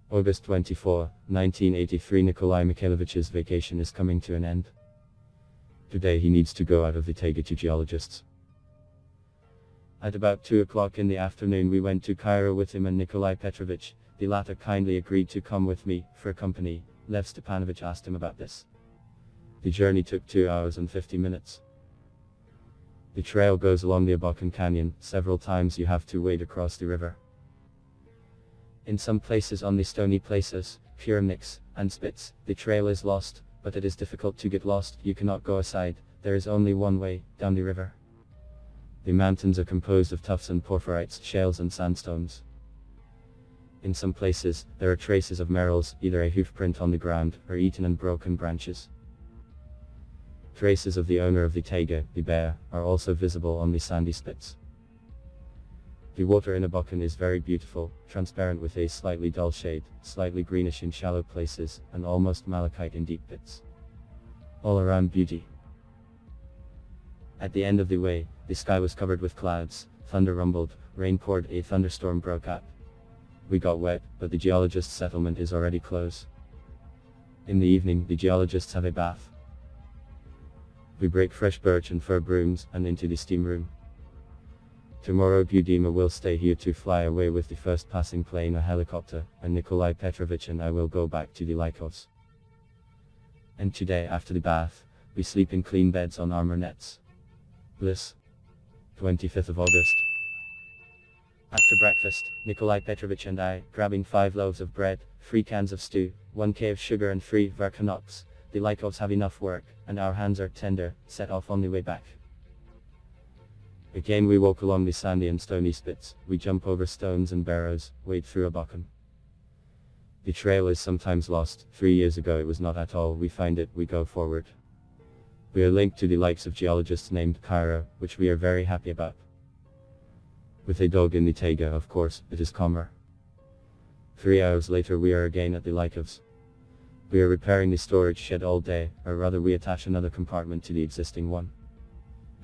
August 24, 1983. Nikolai Mikhailovich's vacation is coming to an end. Today he needs to go out of the taiga to geologists. At about 2 o'clock in the afternoon we went to Cairo with him and Nikolai Petrovich. The latter kindly agreed to come with me, for company. Lev Stepanovich asked him about this. The journey took 2 hours and 50 minutes. The trail goes along the Abakan Canyon. Several times you have to wade across the river. In some places on the stony places, pure mix, and spits, the trail is lost, but it is difficult to get lost. You cannot go aside, there is only one way, down the river. The mountains are composed of tuffs and porphyrites, shales and sandstones. In some places, there are traces of merrills, either a hoof print on the ground, or eaten and broken branches. Traces of the owner of the taiga, the bear, are also visible on the sandy spits. The water in Abakan is very beautiful, transparent with a slightly dull shade, slightly greenish in shallow places, and almost malachite in deep pits. All around beauty. At the end of the way, the sky was covered with clouds, thunder rumbled, rain poured, a thunderstorm broke out. We got wet, but the geologists' settlement is already close. In the evening, the geologists have a bath. We break fresh birch and fir brooms, and into the steam room. Tomorrow Budima will stay here to fly away with the first passing plane or helicopter, and Nikolai Petrovich and I will go back to the Lykovs. And today, after the bath, we sleep in clean beds on armor nets. Bliss. 25th of August. After breakfast, Nikolai Petrovich and I, grabbing 5 loaves of bread, 3 cans of stew, 1 kg of sugar and 3 verkanoks, the Lykovs have enough work, and our hands are tender, set off on the way back. Again we walk along the sandy and stony spits, we jump over stones and barrows, wade through Abakan. The trail is sometimes lost. 3 years ago it was not at all. We find it, we go forward. We are linked to the likes of geologists named Cairo, which we are very happy about. With a dog in the taiga, of course, it is calmer. 3 hours later we are again at the Lykovs. We are repairing the storage shed all day, or rather we attach another compartment to the existing one.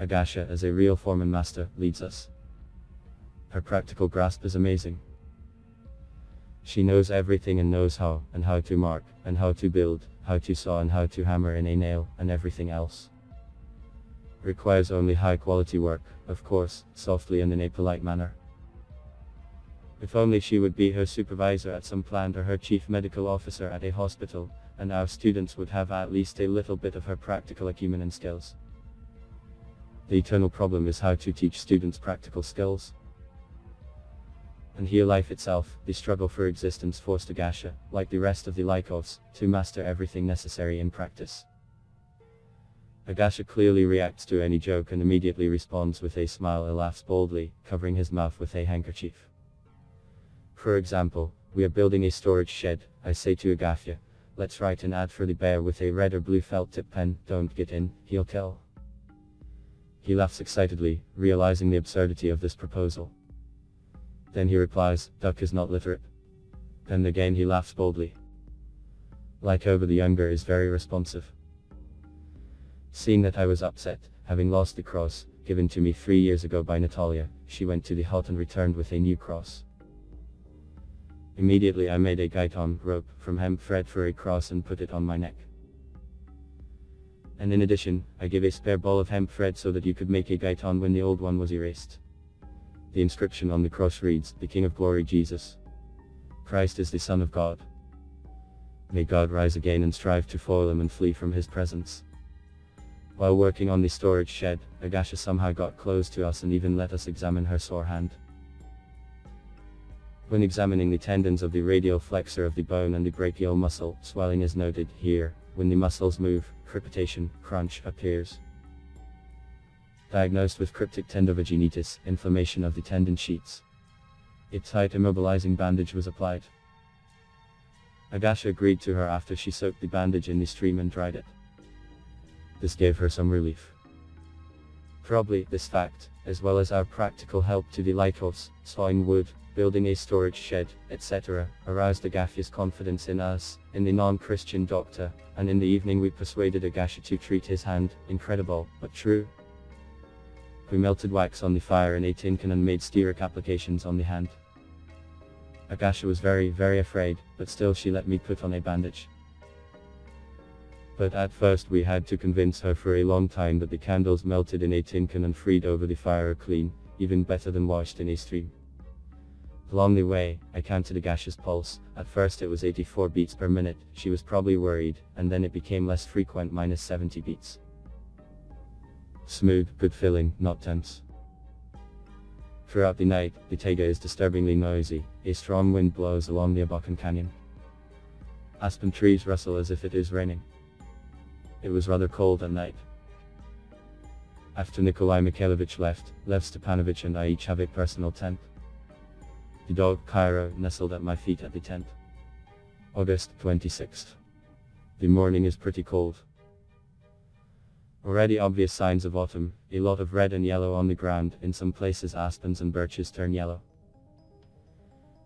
Agafya, as a real foreman master, leads us. Her practical grasp is amazing. She knows everything and knows how to mark, and how to build, how to saw and how to hammer in a nail, and everything else. Requires only high quality work, of course, softly and in a polite manner. If only she would be her supervisor at some plant or her chief medical officer at a hospital, and our students would have at least a little bit of her practical acumen and skills. The eternal problem is how to teach students practical skills. And here life itself, the struggle for existence, forced Agafya, like the rest of the Lykovs, to master everything necessary in practice. Agafya clearly reacts to any joke and immediately responds with a smile or laughs boldly, covering his mouth with a handkerchief. For example, we are building a storage shed. I say to Agafya, let's write an ad for the bear with a red or blue felt tip pen. Don't get in, he'll kill. He laughs excitedly, realizing the absurdity of this proposal. Then he replies, duck is not literate. Then again he laughs boldly. Lykova the younger is very responsive. Seeing that I was upset, having lost the cross, given to me 3 years ago by Natalia, she went to the hut and returned with a new cross. Immediately I made a gaitan rope from hemp thread for a cross and put it on my neck. And in addition, I gave a spare ball of hemp thread so that you could make a gaitan when the old one was erased. The inscription on the cross reads, the King of Glory Jesus. Christ is the Son of God. May God rise again and strive to foil him and flee from his presence. While working on the storage shed, Agafya somehow got close to us and even let us examine her sore hand. When examining the tendons of the radial flexor of the bone and the brachial muscle, swelling is noted. Here, when the muscles move, crepitation, crunch appears. Diagnosed with cryptic tendovaginitis, inflammation of the tendon sheets. A tight immobilizing bandage was applied. Agafya agreed to her after she soaked the bandage in the stream and dried it. This gave her some relief. Probably, this fact, as well as our practical help to the Lykovs, sawing wood, building a storage shed, etc., aroused Agafya's confidence in us, in the non-Christian doctor, and in the evening we persuaded Agafya to treat his hand. Incredible, but true. We melted wax on the fire in a tin can and made stearic applications on the hand. Agafya was very afraid, but still she let me put on a bandage. But at first we had to convince her for a long time that the candles melted in a tin can and freed over the fire are clean, even better than washed in a stream. Along the way, I counted Agafya's pulse. At first it was 84 beats per minute, she was probably worried, and then it became less frequent, minus 70 beats. Smooth, good feeling, not tense. Throughout the night, the taiga is disturbingly noisy. A strong wind blows along the Abakan Canyon. Aspen trees rustle as if it is raining. It was rather cold at night. After Nikolai Mikhailovich left, Lev Stepanovich and I each have a personal tent. The dog, Cairo, nestled at my feet at the tent. August 26th. The morning is pretty cold. Already obvious signs of autumn, a lot of red and yellow on the ground, in some places aspens and birches turn yellow.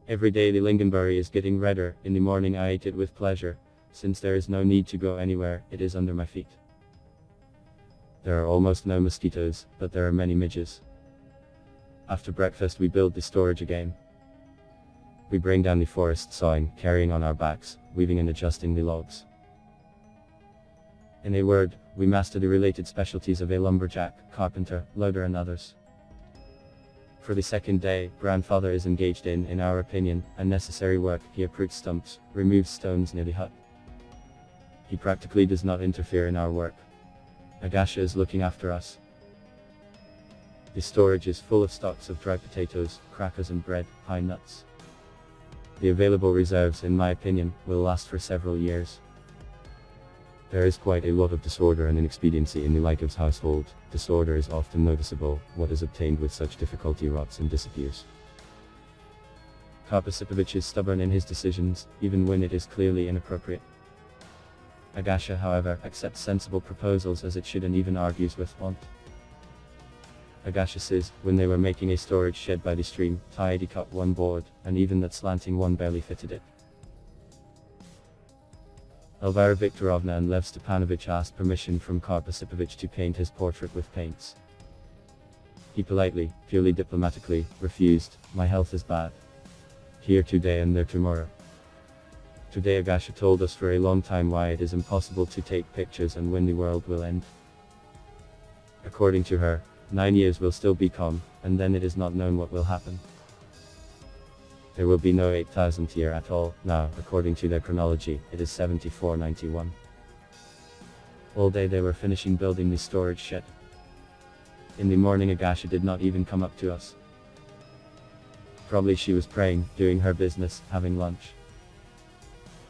Every day the lingonberry is getting redder. In the morning I ate it with pleasure, since there is no need to go anywhere, it is under my feet. There are almost no mosquitoes, but there are many midges. After breakfast we build the storage again. We bring down the forest sawing, carrying on our backs, weaving and adjusting the logs. In a word, we master the related specialties of a lumberjack, carpenter, loader and others. For the second day, grandfather is engaged in our opinion, unnecessary work. He uproots stumps, removes stones near the hut. He practically does not interfere in our work. Agafya is looking after us. The storage is full of stocks of dry potatoes, crackers and bread, pine nuts. The available reserves, in my opinion, will last for several years. There is quite a lot of disorder and inexpediency in the Lykovs household. Disorder is often noticeable. What is obtained with such difficulty rots and disappears. Karpasipovich is stubborn in his decisions, even when it is clearly inappropriate. Agafya, however, accepts sensible proposals as it should and even argues with want. Agafya says, when they were making a storage shed by the stream, Tidy cut one board, and even that slanting one barely fitted it. Elvira Viktorovna and Lev Stepanovich asked permission from Karpasipovich to paint his portrait with paints. He politely, purely diplomatically, refused. My health is bad. Here today and there tomorrow. Today Agafya told us for a long time why it is impossible to take pictures and when the world will end. According to her, 9 years will still be come, and then it is not known what will happen. There will be no 8000th year at all. Now, according to their chronology, it is 7491. All day they were finishing building the storage shed. In the morning Agafya did not even come up to us. Probably she was praying, doing her business, having lunch.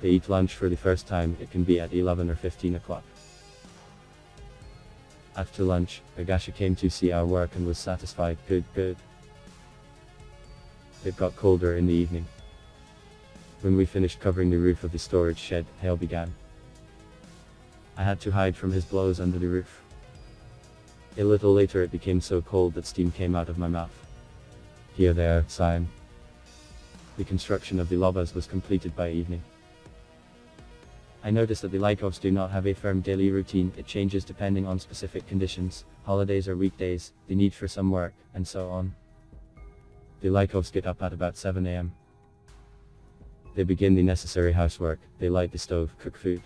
They eat lunch for the first time. It can be at 11 or 15 o'clock. After lunch, Agafya came to see our work and was satisfied. Good. It got colder in the evening. When we finished covering the roof of the storage shed, hail began. I had to hide from his blows under the roof. A little later it became so cold that steam came out of my mouth. Here they are, sign. The construction of the lobas was completed by evening. I noticed that the Lykovs do not have a firm daily routine. It changes depending on specific conditions, holidays or weekdays, the need for some work, and so on. The Lykovs get up at about 7 a.m. They begin the necessary housework. They light the stove, cook food.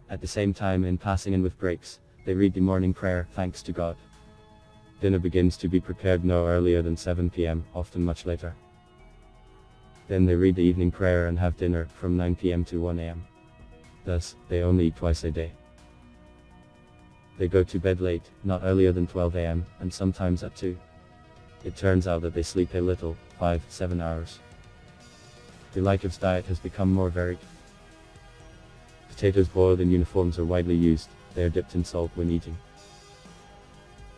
At the same time, in passing and with breaks, they read the morning prayer, thanks to God. Dinner begins to be prepared no earlier than 7 p.m., often much later. Then they read the evening prayer and have dinner, from 9 p.m. to 1 a.m. Thus, they only eat twice a day. They go to bed late, not earlier than 12 a.m., and sometimes at 2. It turns out that they sleep a little, 5-7 hours. The Lykovs diet has become more varied. Potatoes boiled in uniforms are widely used. They are dipped in salt when eating.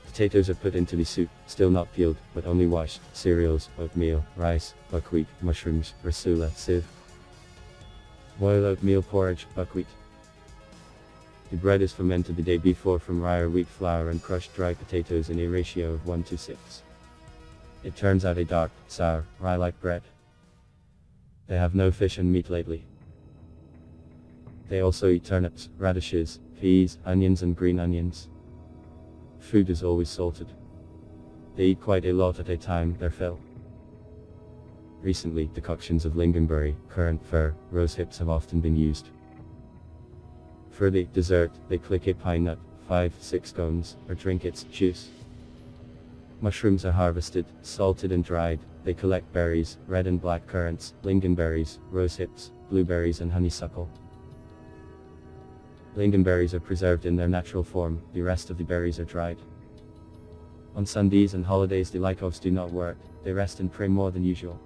Potatoes are put into the soup, still not peeled, but only washed. Cereals, oatmeal, rice, buckwheat, mushrooms, rasula, sieve. Boiled oatmeal porridge, buckwheat. The bread is fermented the day before from rye or wheat flour and crushed dry potatoes in a ratio of 1:6. It turns out a dark, sour, rye-like bread. They have no fish and meat lately. They also eat turnips, radishes, peas, onions and green onions. Food is always salted. They eat quite a lot at a time, their fill. Recently, decoctions of lingonberry, currant, fir, rose hips have often been used. For the dessert, they click a pine nut, 5-6 cones, or drink its juice. Mushrooms are harvested, salted and dried. They collect berries, red and black currants, lingonberries, rose hips, blueberries and honeysuckle. Lingonberries are preserved in their natural form, the rest of the berries are dried. On Sundays and holidays the Lykovs do not work, they rest and pray more than usual.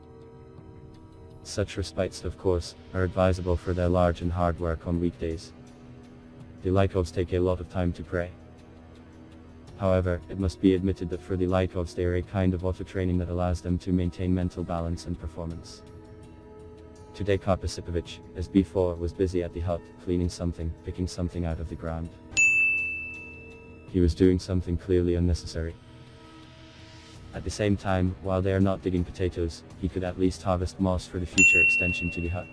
Such respites, of course, are advisable for their large and hard work on weekdays. The Lykovs take a lot of time to pray. However, it must be admitted that for the Lykovs they are a kind of auto-training that allows them to maintain mental balance and performance. Today Karp Osipovich, as before, was busy at the hut, cleaning something, picking something out of the ground. He was doing something clearly unnecessary. At the same time, while they are not digging potatoes, he could at least harvest moss for the future extension to the hut.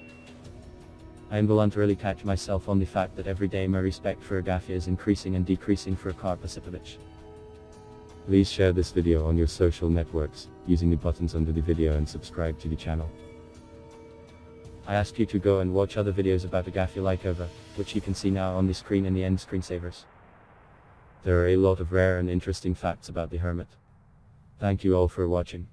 I involuntarily catch myself on the fact that every day my respect for Agafya is increasing and decreasing for Karp Osipovich. Please share this video on your social networks, using the buttons under the video, and subscribe to the channel. I ask you to go and watch other videos about Agafya Lykova, which you can see now on the screen in the end screensavers. There are a lot of rare and interesting facts about the Hermit. Thank you all for watching.